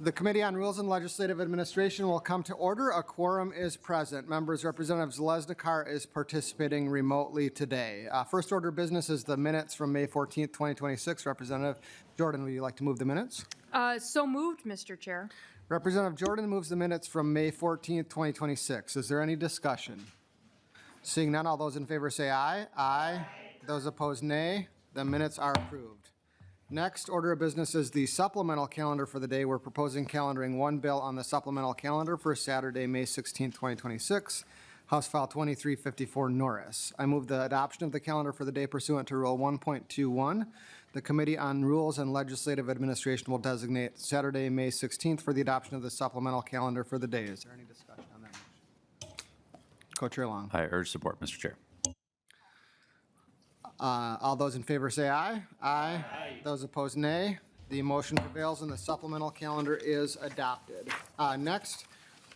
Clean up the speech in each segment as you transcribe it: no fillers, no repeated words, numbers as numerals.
The Committee on Rules and Legislative Administration will come to order. A quorum is present. Members, Representative Zalesnikar is participating remotely today. First order of business is the minutes from May 14th, 2026. Representative Jordan, would you like to move the minutes? So moved, Mr. Chair. Representative Jordan moves the minutes from May 14th, 2026. Is there any discussion? Seeing none, all those in favor say aye. Aye. Those opposed, nay. The minutes are approved. Next order of business is the supplemental calendar for the day. We're proposing calendaring one bill on the supplemental calendar for Saturday, May 16, 2026, House File 2354 Norris. I move the adoption of the calendar for the day pursuant to Rule 1.21. The Committee on Rules and Legislative Administration will designate Saturday, May 16th for the adoption of the supplemental calendar for the day. Is there any discussion on that motion? Co-Chair Long. I urge support, Mr. Chair. All those in favor say aye. Aye. Those opposed, nay. The motion prevails and the supplemental calendar is adopted. Next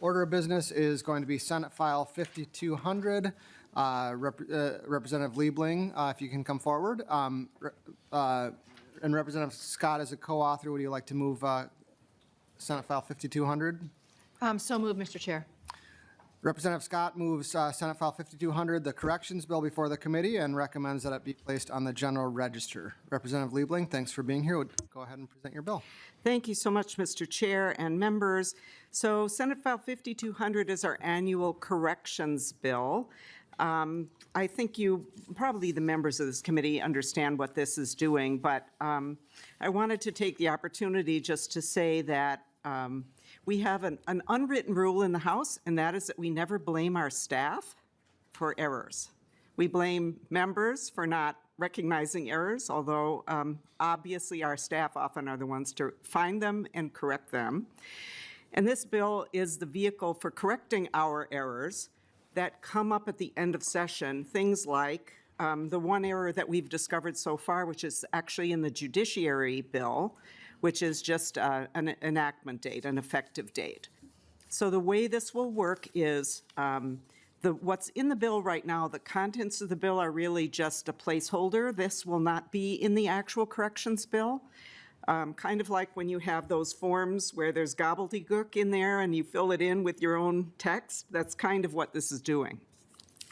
order of business is going to be Senate File 5200. Representative Liebling, if you can come forward. And Representative Scott, as a co-author, would you like to move Senate File 5200? So moved, Mr. Chair. Representative Scott moves Senate File 5200, the corrections bill, before the committee and recommends that it be placed on the general register. Representative Liebling, thanks for being here. Go ahead and present your bill. Thank you so much, Mr. Chair and members. So Senate File 5200 is our annual corrections bill. I think probably the members of this committee understand what this is doing, but I wanted to take the opportunity just to say that we have an unwritten rule in the House, and that is that we never blame our staff for errors. We blame members for not recognizing errors, although obviously our staff often are the ones to find them and correct them. And this bill is the vehicle for correcting our errors that come up at the end of session, things like the one error that we've discovered so far, which is actually in the judiciary bill, which is just an enactment date, an effective date. So the way this will work is what's in the bill right now, the contents of the bill are really just a placeholder. This will not be in the actual corrections bill. Kind of like when you have those forms where there's gobbledygook in there and you fill it in with your own text, that's kind of what this is doing.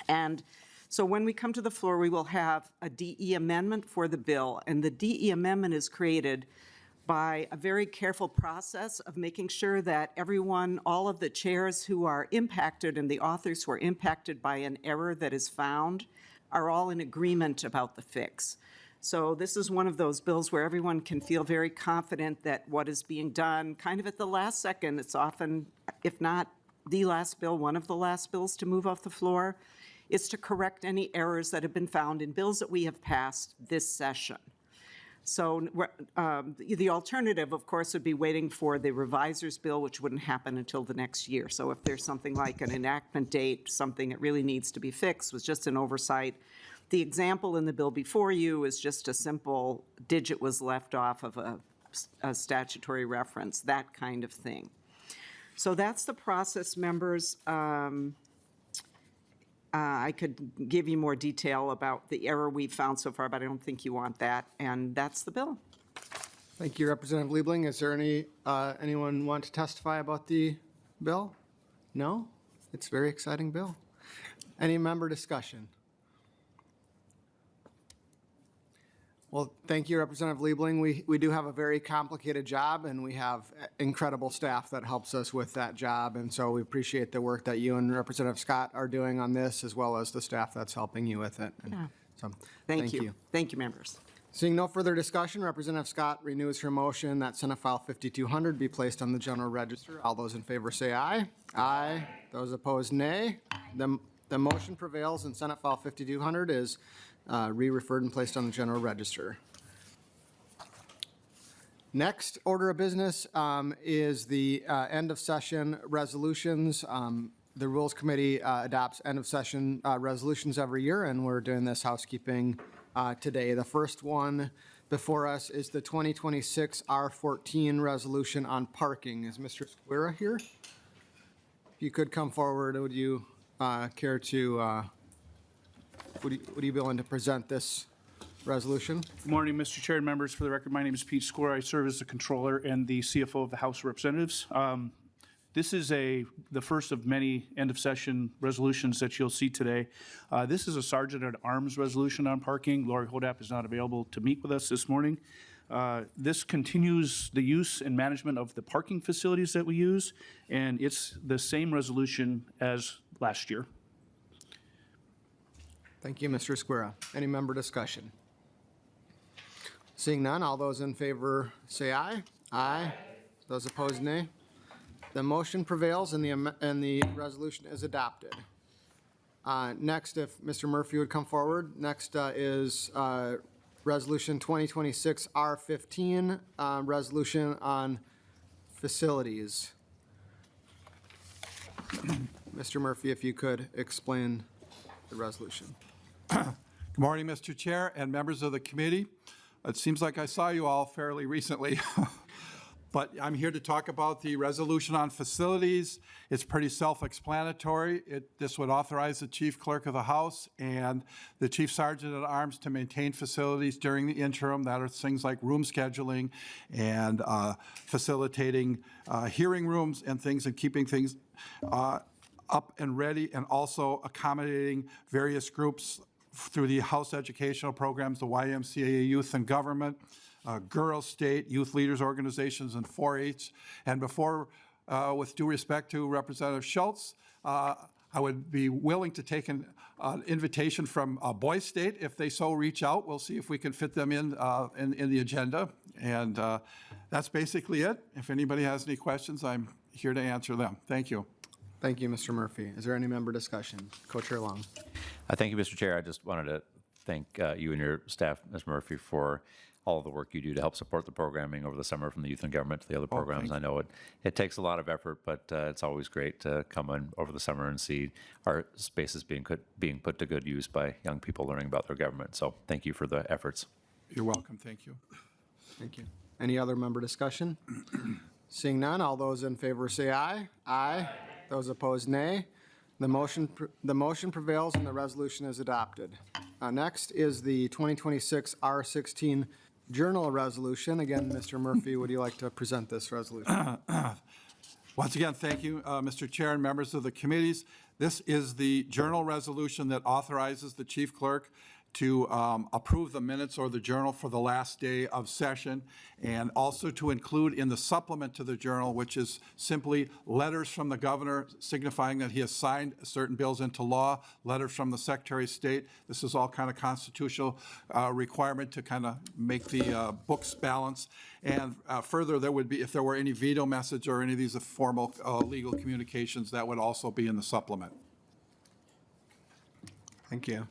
And so when we come to the floor, we will have a DE amendment for the bill, and the DE amendment is created by a very careful process of making sure that everyone, all of the chairs who are impacted and the authors who are impacted by an error that is found are all in agreement about the fix. So this is one of those bills where everyone can feel very confident that what is being done kind of at the last second. It's often, if not the last bill, one of the last bills to move off the floor, is to correct any errors that have been found in bills that we have passed this session. So the alternative, of course, would be waiting for the reviser's bill, which wouldn't happen until the next year. So if there's something like an enactment date, something that really needs to be fixed, was just an oversight. The example in the bill before you is just a simple digit was left off of a statutory reference, that kind of thing. So that's the process, members. I could give you more detail about the error we've found so far, but I don't think you want that, and that's the bill. Thank you, Representative Liebling. Is there anyone want to testify about the bill? No? It's a very exciting bill. Any member discussion? Well, thank you, Representative Liebling. We do have a very complicated job, and we have incredible staff that helps us with that job, and so we appreciate the work that you and Representative Scott are doing on this, as well as the staff that's helping you with it. And so, thank you. Thank you, members. Seeing no further discussion, Representative Scott renews her motion that Senate File 5200 be placed on the general register. All those in favor say aye. Aye. Those opposed, nay. The motion prevails, and Senate File 5200 is re-referred and placed on the general register. Next order of business is the end of session resolutions. The Rules Committee adopts end of session resolutions every year, and we're doing this housekeeping today. The first one before us is the 2026 R14 resolution on parking. Is Mr. Squira here? If you could come forward, would you care to would you be willing to present this resolution. Good morning, Mr. Chair and members. For the record, my name is Pete Score. I serve as the Controller and the CFO of the House of Representatives. This is the first of many end-of-session resolutions that you'll see today. This is a Sergeant at Arms resolution on parking. Lori Hodap is not available to meet with us this morning. This continues the use and management of the parking facilities that we use, and it's the same resolution as last year. Thank you, Mr. Squira. Any member discussion? Seeing none, all those in favor say aye. Aye. Those opposed, nay. The motion prevails and the resolution is adopted. Next, if Mr. Murphy would come forward. Next is Resolution 2026 R15, resolution on facilities. Mr. Murphy, if you could explain the resolution. Good morning, Mr. Chair and members of the committee. It seems like I saw you all fairly recently, but I'm here to talk about the resolution on facilities. It's pretty self-explanatory. This would authorize the chief clerk of the House and the chief sergeant at arms to maintain facilities during the interim. That are things like room scheduling and facilitating hearing rooms and things, and keeping things up and ready, and also accommodating various groups through the House educational programs, the YMCA Youth and Government, Girls State, Youth Leaders Organizations, and 4-H. And before, with due respect to Representative Schultz, I would be willing to take an invitation from Boys State if they so reach out. We'll see if we can fit them in the agenda. And that's basically it. If anybody has any questions, I'm here to answer them. Thank you. Thank you, Mr. Murphy. Is there any member discussion? Co-Chair Long. Thank you, Mr. Chair. I just wanted to thank you and your staff, Ms. Murphy, for all of the work you do to help support the programming over the summer, from the youth and government to the other programs. I know it takes a lot of effort, but it's always great to come in over the summer and see our spaces being put to good use by young people learning about their government. So thank you for the efforts. You're welcome. Thank you. Thank you. Any other member discussion? Seeing none, all those in favor say aye. Aye. Those opposed, nay. The motion prevails and the resolution is adopted. Next is the 2026 R16 Journal Resolution. Again, Mr. Murphy, would you like to present this resolution? Once again, thank you, Mr. Chair and members of the committees. This is the journal resolution that authorizes the chief clerk to approve the minutes or the journal for the last day of session, and also to include in the supplement to the journal, which is simply letters from the governor signifying that he has signed certain bills into law, letters from the Secretary of State. This is all kind of constitutional requirement to kind of make the books balance. And further, there would be, if there were any veto message or any of these formal legal communications, that would also be in the supplement. Thank you.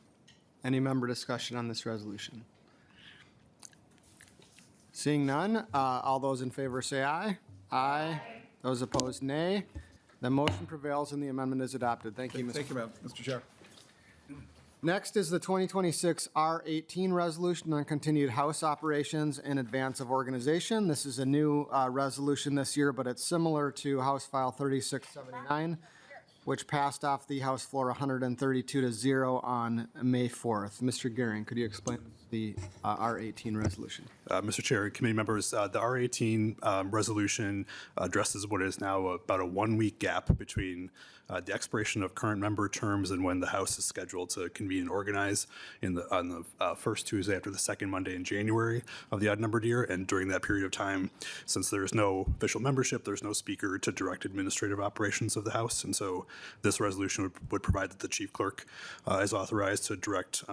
Any member discussion on this resolution? Seeing none, all those in favor say aye. Aye. Those opposed, nay. The motion prevails and the amendment is adopted. Thank you, Mr. Thank you, Mr. Chair. Next is the 2026 R18 resolution on continued House operations in advance of organization. This is a new resolution this year, but it's similar to House File 3679, which passed off the House floor 132-0 on May 4th. Mr. Gehring, could you explain the R18 resolution? Mr. Chair, committee members, the R18 resolution addresses what is now about a 1-week gap between the expiration of current member terms and when the House is scheduled to convene and organize on the first Tuesday after the second Monday in January of the odd-numbered year. And during that period of time, since there is no official membership, there's no speaker to direct administrative operations of the House. And so this resolution would provide that the chief clerk is authorized to direct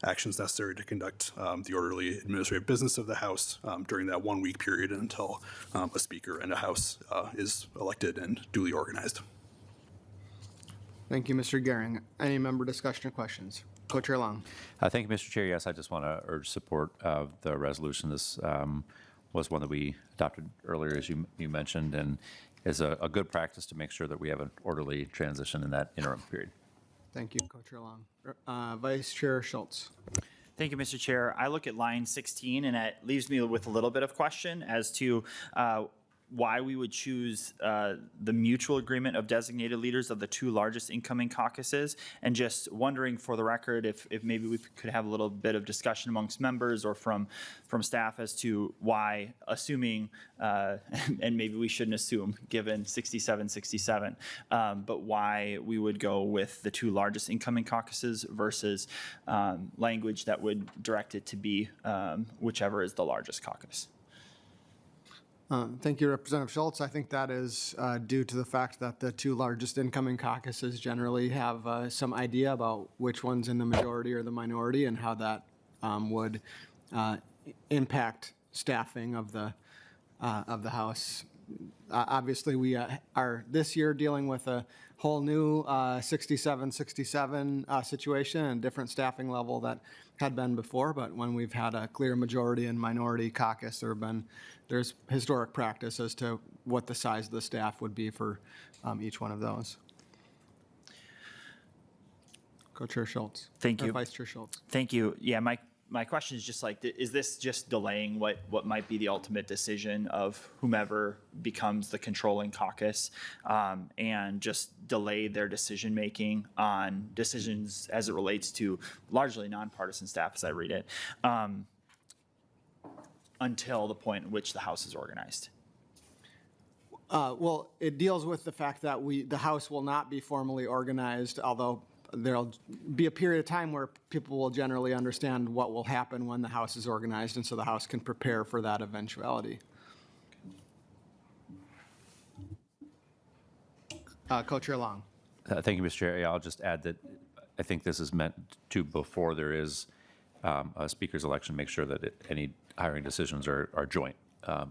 actions necessary to conduct the orderly administrative business of the House during that 1-week period until a speaker and a House is elected and duly organized. Thank you, Mr. Gehring. Any member discussion or questions? Co-Chair Long. Thank you, Mr. Chair. Yes, I just want to urge support of the resolution. This was one that we adopted earlier, as you mentioned, and is a good practice to make sure that we have an orderly transition in that interim period. Thank you, Co-Chair Long. Vice Chair Schultz. Thank you, Mr. Chair. I look at line 16, and it leaves me with a little bit of question as to why we would choose the mutual agreement of designated leaders of the two largest incoming caucuses, and just wondering for the record if maybe we could have a little bit of discussion amongst members or from staff as to why, assuming, and maybe we shouldn't assume given 67-67, but why we would go with the two largest incoming caucuses versus language that would direct it to be whichever is the largest caucus. Thank you, Representative Schultz. I think that is due to the fact that the two largest incoming caucuses generally have some idea about which one's in the majority or the minority and how that would impact staffing of the House. Obviously, we are this year dealing with a whole new 67-67 situation and different staffing level that had been before, but when we've had a clear majority and minority caucus, there's historic practice as to what the size of the staff would be for each one of those. Co-Chair Schultz. Thank Or you. Vice Chair Schultz. Thank you. Yeah, my question is just like, is this just delaying what might be the ultimate decision of whomever becomes the controlling caucus, and just delay their decision-making on decisions as it relates to largely nonpartisan staff, as I read it, until the point in which the House is organized? Well, it deals with the fact that the House will not be formally organized, although there'll be a period of time where people will generally understand what will happen when the House is organized, and so the House can prepare for that eventuality. Co-Chair Long. Thank you, Mr. Chair. Yeah, I'll just add that I think this is meant to, before there is a speaker's election, make sure that any hiring decisions are joint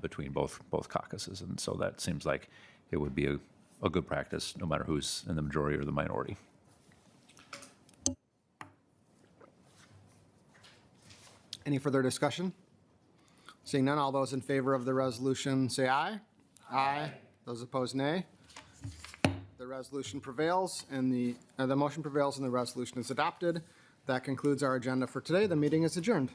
between both caucuses. And so that seems like it would be a good practice, no matter who's in the majority or the minority. Any further discussion? Seeing none, all those in favor of the resolution say aye. Aye. Those opposed, nay. The resolution prevails and the motion prevails and the resolution is adopted. That concludes our agenda for today. The meeting is adjourned.